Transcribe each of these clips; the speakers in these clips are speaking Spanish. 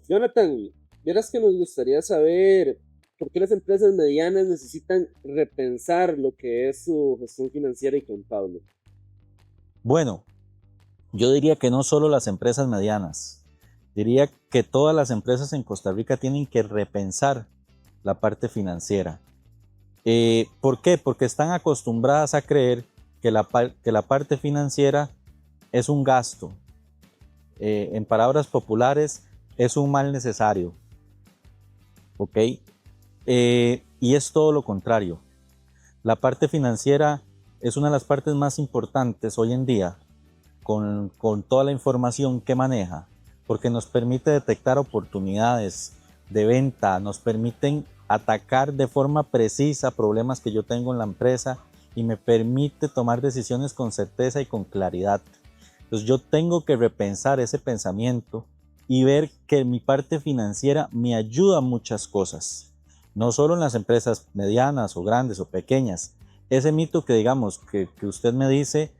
Jonathan, vieras que nos gustaría saber por qué las empresas medianas necesitan repensar lo que es su gestión financiera y contable. Bueno, yo diría que no solo las empresas medianas, diría que todas las empresas en Costa Rica tienen que repensar la parte financiera. ¿Por qué? Porque están acostumbradas a creer que la parte financiera es un gasto. En palabras populares, es un mal necesario. ¿Ok? Y es todo lo contrario. La parte financiera es una de las partes más importantes hoy en día con toda la información que maneja, porque nos permite detectar oportunidades de venta, nos permiten atacar de forma precisa problemas que yo tengo en la empresa y me permite tomar decisiones con certeza y con claridad. Entonces yo tengo que repensar ese pensamiento y ver que mi parte financiera me ayuda a muchas cosas, no solo en las empresas medianas o grandes o pequeñas. Ese mito que digamos que usted me dice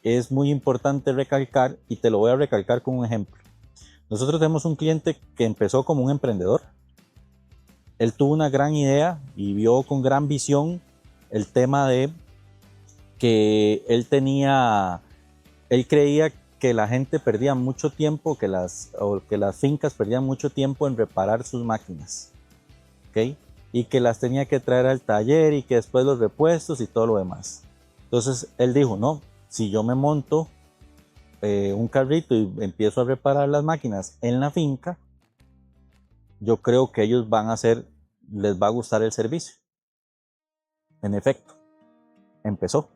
es muy importante recalcar y te lo voy a recalcar con un ejemplo. Nosotros tenemos un cliente que empezó como un emprendedor. Él tuvo una gran idea y vio con gran visión el tema de que él creía que la gente perdía mucho tiempo, que las fincas perdían mucho tiempo en reparar sus máquinas, ¿ok? Y que las tenía que traer al taller y que después los repuestos y todo lo demás. Entonces él dijo, no, si yo me monto un carrito y empiezo a reparar las máquinas en la finca, yo creo que ellos les va a gustar el servicio. En efecto, empezó.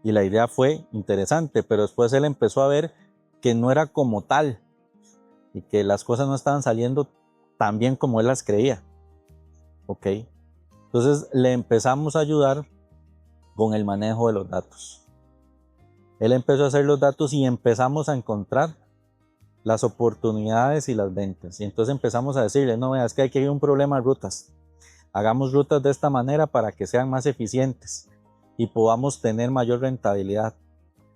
Y la idea fue interesante, pero después él empezó a ver que no era como tal y que las cosas no estaban saliendo tan bien como él las creía. ¿Ok? Entonces le empezamos a ayudar con el manejo de los datos. Él empezó a hacer los datos y empezamos a encontrar las oportunidades y las ventas. Y entonces empezamos a decirle, no, veas que aquí hay un problema de rutas. Hagamos rutas de esta manera para que sean más eficientes y podamos tener mayor rentabilidad.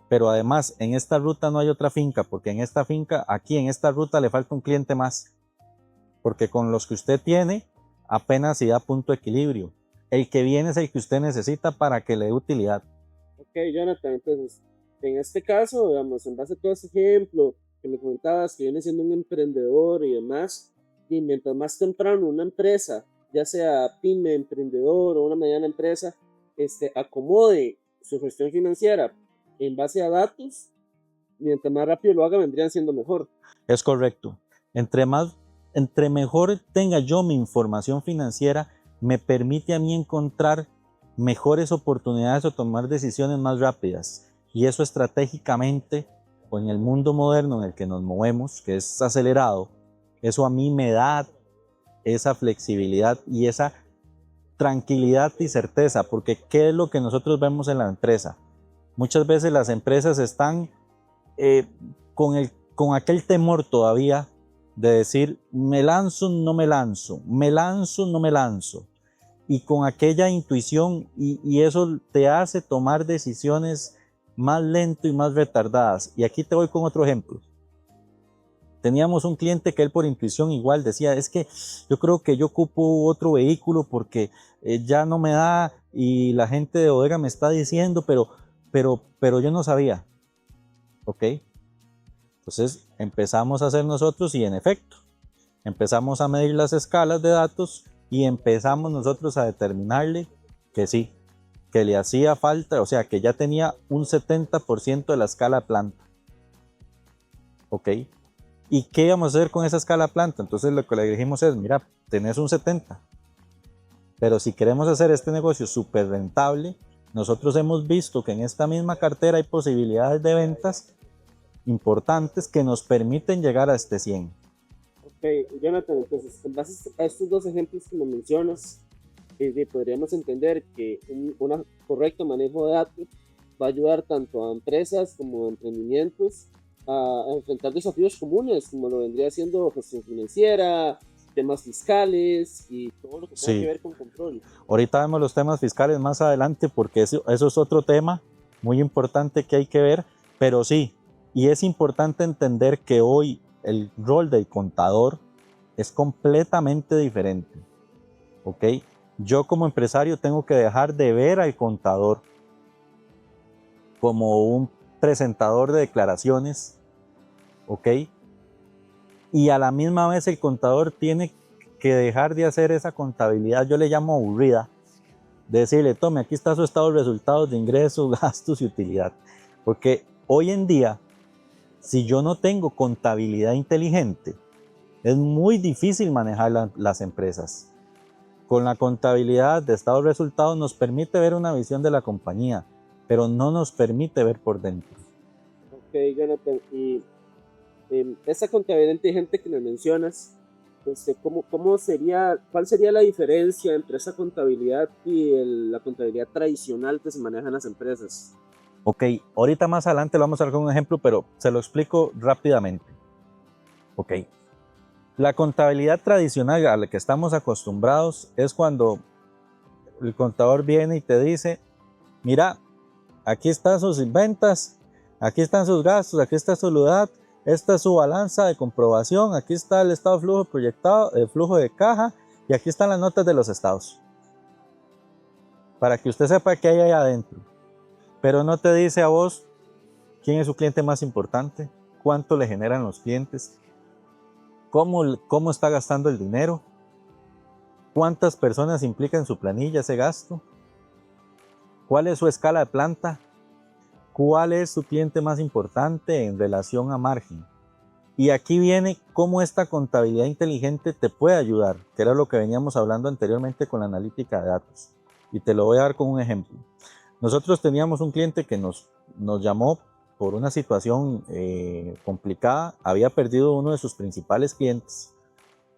Pero además, en esta ruta no hay otra finca, porque en esta finca, aquí en esta ruta le falta un cliente más. Porque con los que usted tiene, apenas se da punto de equilibrio. El que viene es el que usted necesita para que le dé utilidad. Ok, Jonathan, entonces, en este caso, digamos, en base a todo ese ejemplo que me comentabas, que viene siendo un emprendedor y demás, y mientras más temprano una empresa, ya sea pyme, emprendedor o una mediana empresa, acomode su gestión financiera en base a datos, mientras más rápido lo haga, vendrían siendo mejor. Es correcto. Entre mejor tenga yo mi información financiera, me permite a mí encontrar mejores oportunidades o tomar decisiones más rápidas. Y eso estratégicamente, o en el mundo moderno en el que nos movemos, que es acelerado, eso a mí me da esa flexibilidad y esa tranquilidad y certeza, porque ¿qué es lo que nosotros vemos en la empresa? Muchas veces las empresas están eh, con aquel temor todavía de decir, me lanzo, no me lanzo, me lanzo, no me lanzo. Y con aquella intuición y eso te hace tomar decisiones más lento y más retardadas. Y aquí te voy con otro ejemplo. Teníamos un cliente que él por intuición igual decía, es que yo creo que yo ocupo otro vehículo porque ya no me da y la gente de bodega me está diciendo, pero yo no sabía. ¿Ok? Entonces empezamos a hacer nosotros y en efecto, empezamos a medir las escalas de datos y empezamos nosotros a determinarle que sí, que le hacía falta, o sea, que ya tenía un 70% de la escala planta. ¿Ok? ¿Y qué íbamos a hacer con esa escala planta? Entonces lo que le dijimos es, mira, tenés un 70, pero si queremos hacer este negocio súper rentable, nosotros hemos visto que en esta misma cartera hay posibilidades de ventas importantes que nos permiten llegar a este 100. Ok, Jonathan, entonces, en base a estos dos ejemplos que me mencionas, podríamos entender que un correcto manejo de datos va a ayudar tanto a empresas como a emprendimientos a enfrentar desafíos comunes, como lo vendría siendo gestión financiera, temas fiscales y todo lo que tenga que Sí, ver con control. ahorita vemos los temas fiscales más adelante porque eso es otro tema muy importante que hay que ver, pero sí, y es importante entender que hoy el rol del contador Es completamente diferente. ¿Ok? Yo como empresario tengo que dejar de ver al contador como un presentador de declaraciones. ¿Ok? Y a la misma vez el contador tiene que dejar de hacer esa contabilidad, yo le llamo aburrida, de decirle, tome, aquí está su estado de resultados de ingresos, gastos y utilidad. Porque hoy en día, si yo no tengo contabilidad inteligente, es muy difícil manejar las empresas. Con la contabilidad de estado de resultados nos permite ver una visión de la compañía, pero no nos permite ver por dentro. Ok, Jonathan, y esa contabilidad inteligente que me mencionas, ¿cómo sería, cuál sería la diferencia entre esa contabilidad y la contabilidad tradicional que se maneja en las empresas? Ok, ahorita más adelante lo vamos a dar con un ejemplo, pero se lo explico rápidamente. Ok, la contabilidad tradicional a la que estamos acostumbrados es cuando el contador viene y te dice, mira, aquí están sus ventas, aquí están sus gastos, aquí está su utilidad, esta es su balanza de comprobación, aquí está el estado de flujo proyectado, el flujo de caja y aquí están las notas de los estados. Para que usted sepa qué hay ahí adentro. Pero no te dice a vos quién es su cliente más importante, cuánto le generan los clientes, cómo está gastando el dinero, cuántas personas implica en su planilla ese gasto, cuál es su escala de planta, cuál es su cliente más importante en relación a margen. Y aquí viene cómo esta contabilidad inteligente te puede ayudar, que era lo que veníamos hablando anteriormente con la analítica de datos. Y te lo voy a dar con un ejemplo. Nosotros teníamos un cliente que nos llamó por una situación complicada, había perdido uno de sus principales clientes.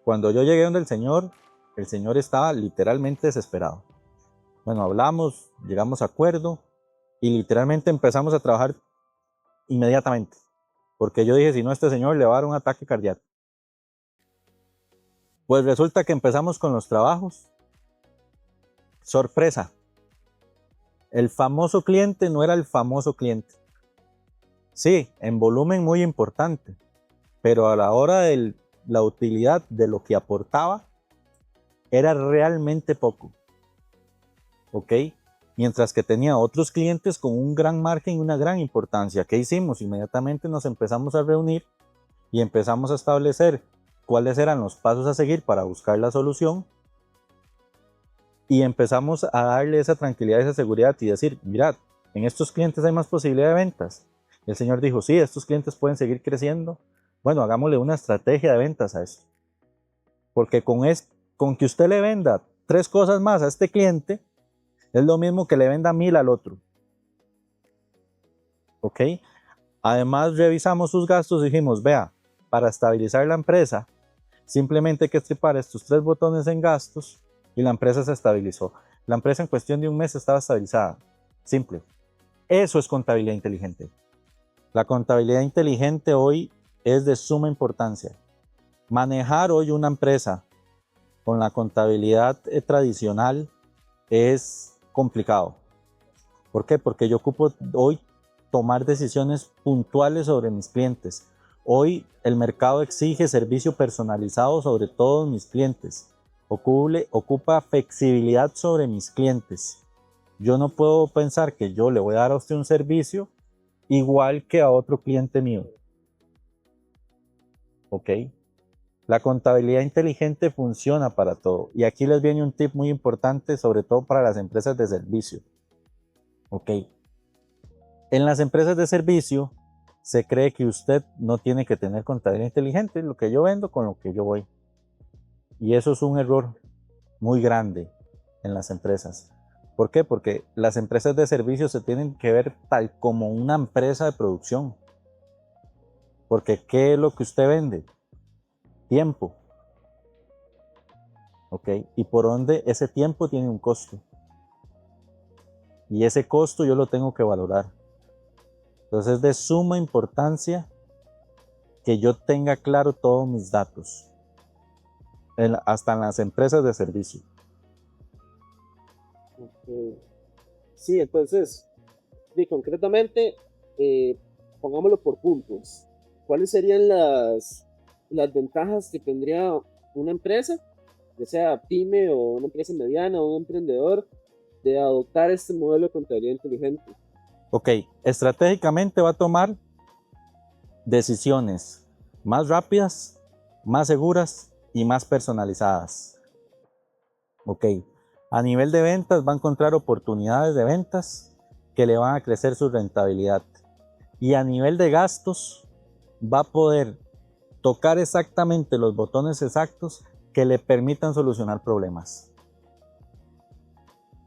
Cuando yo llegué donde el señor estaba literalmente desesperado. Bueno, hablamos, llegamos a acuerdo y literalmente empezamos a trabajar inmediatamente. Porque yo dije, si no, este señor le va a dar un ataque cardíaco. Pues resulta que empezamos con los trabajos. Sorpresa. El famoso cliente no era el famoso cliente. Sí, en volumen muy importante, pero a la hora de la utilidad de lo que aportaba, era realmente poco. ¿Ok? Mientras que tenía otros clientes con un gran margen y una gran importancia. ¿Qué hicimos? Inmediatamente nos empezamos a reunir y empezamos a establecer cuáles eran los pasos a seguir para buscar la solución y empezamos a darle esa tranquilidad, esa seguridad y decir, mirad, en estos clientes hay más posibilidad de ventas. El señor dijo, sí, estos clientes pueden seguir creciendo. Bueno, hagámosle una estrategia de ventas a esto. Porque con que usted le venda 3 cosas más a este cliente, es lo mismo que le venda 1000 al otro. ¿Ok? Además, revisamos sus gastos y dijimos, vea, para estabilizar la empresa, simplemente hay que estripar estos 3 botones en gastos y la empresa se estabilizó. La empresa en cuestión de un mes estaba estabilizada. Simple. Eso es contabilidad inteligente. La contabilidad inteligente hoy es de suma importancia. Manejar hoy una empresa con la contabilidad tradicional es complicado. ¿Por qué? Porque yo ocupo hoy tomar decisiones puntuales sobre mis clientes. Hoy el mercado exige servicio personalizado sobre todos mis clientes. Ocupa flexibilidad sobre mis clientes. Yo no puedo pensar que yo le voy a dar a usted un servicio igual que a otro cliente mío. ¿Ok? La contabilidad inteligente funciona para todo. Y aquí les viene un tip muy importante, sobre todo para las empresas de servicio. ¿Ok? En las empresas de servicio se cree que usted no tiene que tener contabilidad inteligente, lo que yo vendo con lo que yo voy. Y eso es un error muy grande en las empresas. ¿Por qué? Porque las empresas de servicio se tienen que ver tal como una empresa de producción. Porque ¿qué es lo que usted vende? Tiempo. ¿Ok? Y por donde ese tiempo tiene un costo. Y ese costo yo lo tengo que valorar. Entonces es de suma importancia que yo tenga claro todos mis datos, hasta en las empresas de servicio. Okay. Sí, entonces, concretamente, pongámoslo por puntos. ¿Cuáles serían las ventajas que tendría una empresa, ya sea pyme o una empresa mediana o un emprendedor, de adoptar este modelo de contabilidad inteligente? Ok, estratégicamente va a tomar decisiones más rápidas, más seguras y más personalizadas. Ok, a nivel de ventas va a encontrar oportunidades de ventas que le van a crecer su rentabilidad. Y a nivel de gastos va a poder tocar exactamente los botones exactos que le permitan solucionar problemas.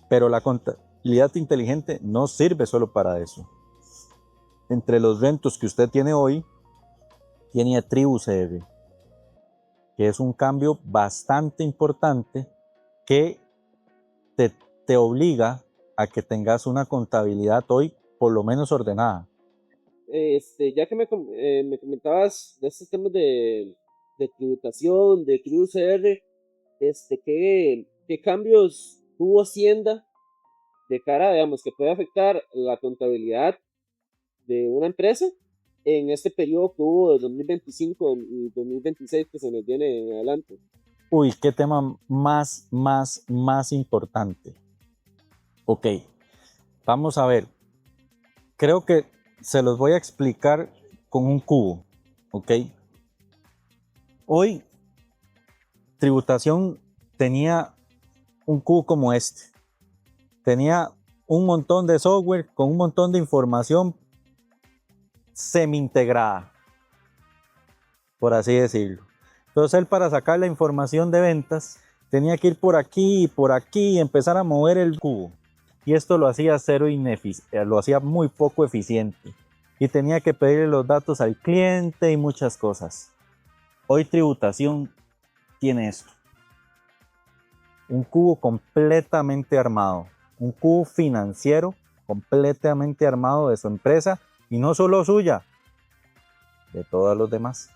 Pero la contabilidad inteligente no sirve solo para eso. Entre los retos que usted tiene hoy, tiene TribuCR, que es un cambio bastante importante que te obliga a que tengas una contabilidad hoy por lo menos ordenada. Ya que me comentabas de estos temas de tributación, de TribuCR, ¿qué cambios tuvo Hacienda de cara, digamos, que puede afectar la contabilidad de una empresa en este periodo que hubo de 2025 y 2026 que se nos viene en adelante? Uy, qué tema más importante. Ok, vamos a ver. Creo que se los voy a explicar con un cubo. Ok. Hoy, tributación tenía un cubo como este. Tenía un montón de software con un montón de información semi-integrada, por así decirlo. Entonces él, para sacar la información de ventas, tenía que ir por aquí y empezar a mover el cubo. Y esto lo hacía lo hacía muy poco eficiente. Y tenía que pedirle los datos al cliente y muchas cosas. Hoy tributación tiene esto. Un cubo completamente armado. Un cubo financiero completamente armado de su empresa, y no solo suya, de todos los demás.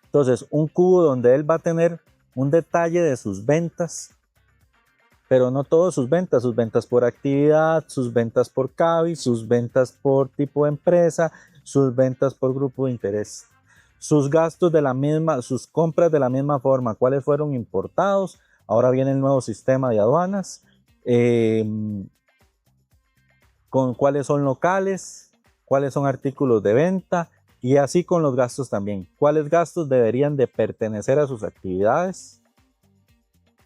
Entonces, un cubo donde él va a tener un detalle de sus ventas, pero no todas sus ventas por actividad, sus ventas por CABI, sus ventas por tipo de empresa, sus ventas por grupo de interés, sus gastos de la misma, sus compras de la misma forma, cuáles fueron importados, ahora viene el nuevo sistema de aduanas, con cuáles son locales, cuáles son artículos de venta, y así con los gastos también. ¿Cuáles gastos deberían de pertenecer a sus actividades?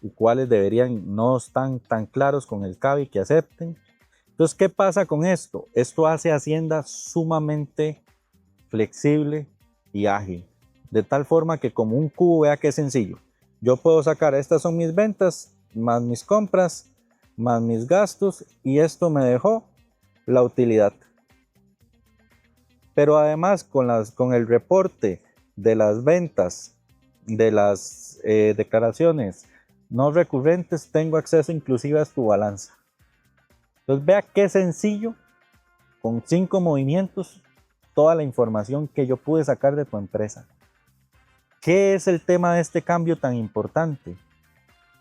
Y cuáles deberían no están tan claros con el CABI que acepten. Entonces, ¿qué pasa con esto? Esto hace Hacienda sumamente flexible y ágil. De tal forma que como un cubo, vea qué sencillo. Yo puedo sacar, estas son mis ventas, más mis compras, más mis gastos, y esto me dejó la utilidad. Pero además con el reporte de las ventas, de las declaraciones no recurrentes, tengo acceso inclusive a tu balanza. Entonces vea qué sencillo, con 5 movimientos, toda la información que yo pude sacar de tu empresa. ¿Qué es el tema de este cambio tan importante?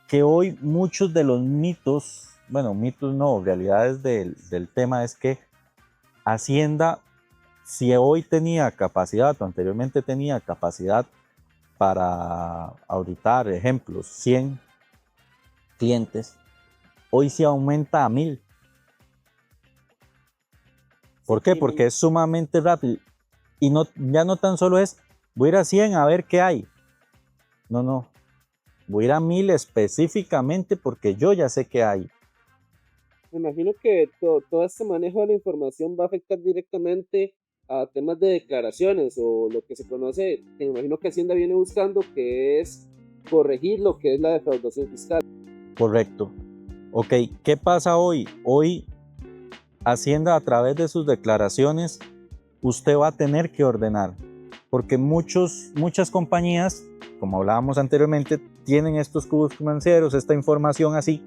Que hoy muchos de los mitos, bueno, mitos no, realidades del tema es que Hacienda, si hoy tenía capacidad o anteriormente tenía capacidad para auditar, ejemplos, 100 clientes, hoy se aumenta a 1000. ¿Por qué? Porque es sumamente rápido. Y no, ya no tan solo es, voy a ir a 100 a ver qué hay. No. Voy a ir a 1000 específicamente porque yo ya sé qué hay. Me imagino que todo este manejo de la información va a afectar directamente a temas de declaraciones o lo que se conoce, que me imagino que Hacienda viene buscando, que es corregir lo que es la defraudación fiscal. Correcto. Ok, ¿qué pasa hoy? Hoy Hacienda, a través de sus declaraciones, usted va a tener que ordenar, porque muchas compañías, como hablábamos anteriormente, tienen estos cubos financieros, esta información así,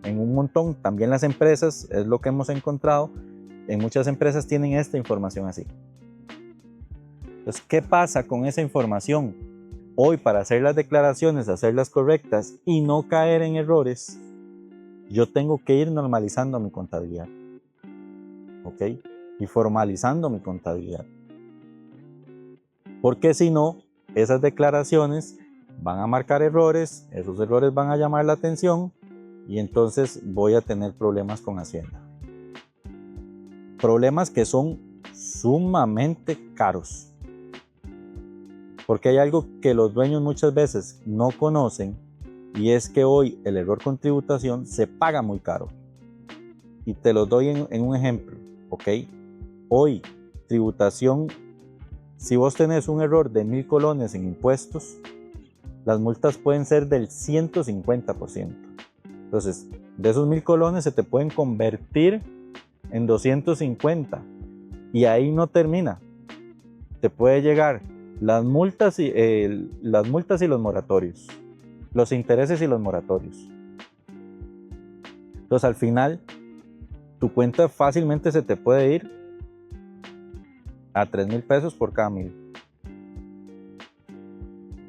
en un montón. También las empresas, es lo que hemos encontrado, en muchas empresas tienen esta información así. Entonces, ¿qué pasa con esa información? Hoy, para hacer las declaraciones, hacerlas correctas y no caer en errores, yo tengo que ir normalizando mi contabilidad. ¿Ok? Y formalizando mi contabilidad. Porque si no, esas declaraciones van a marcar errores, esos errores van a llamar la atención y entonces voy a tener problemas con Hacienda. Problemas que son sumamente caros. Porque hay algo que los dueños muchas veces no conocen y es que hoy el error con tributación se paga muy caro. Y te lo doy en un ejemplo, ¿ok? Hoy, tributación, si vos tenés un error de 1,000 colones en impuestos, las multas pueden ser del 150%. Entonces, de esos 1,000 colones se te pueden convertir en 250 y ahí no termina. Te puede llegar las multas y los moratorios, los intereses y los moratorios. Entonces, al final, tu cuenta fácilmente se te puede ir a 3,000 pesos por cada 1,000.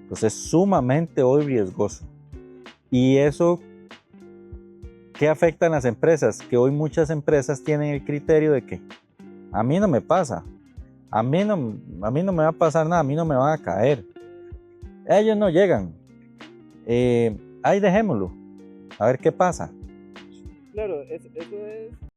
Entonces, es sumamente hoy riesgoso. Y eso, ¿qué afecta a las empresas? Que hoy muchas empresas tienen el criterio de que a mí no me pasa, a mí no me va a pasar nada, a mí no me van a caer. Ellos no llegan. Ahí dejémoslo, a ver qué pasa. Claro, eso es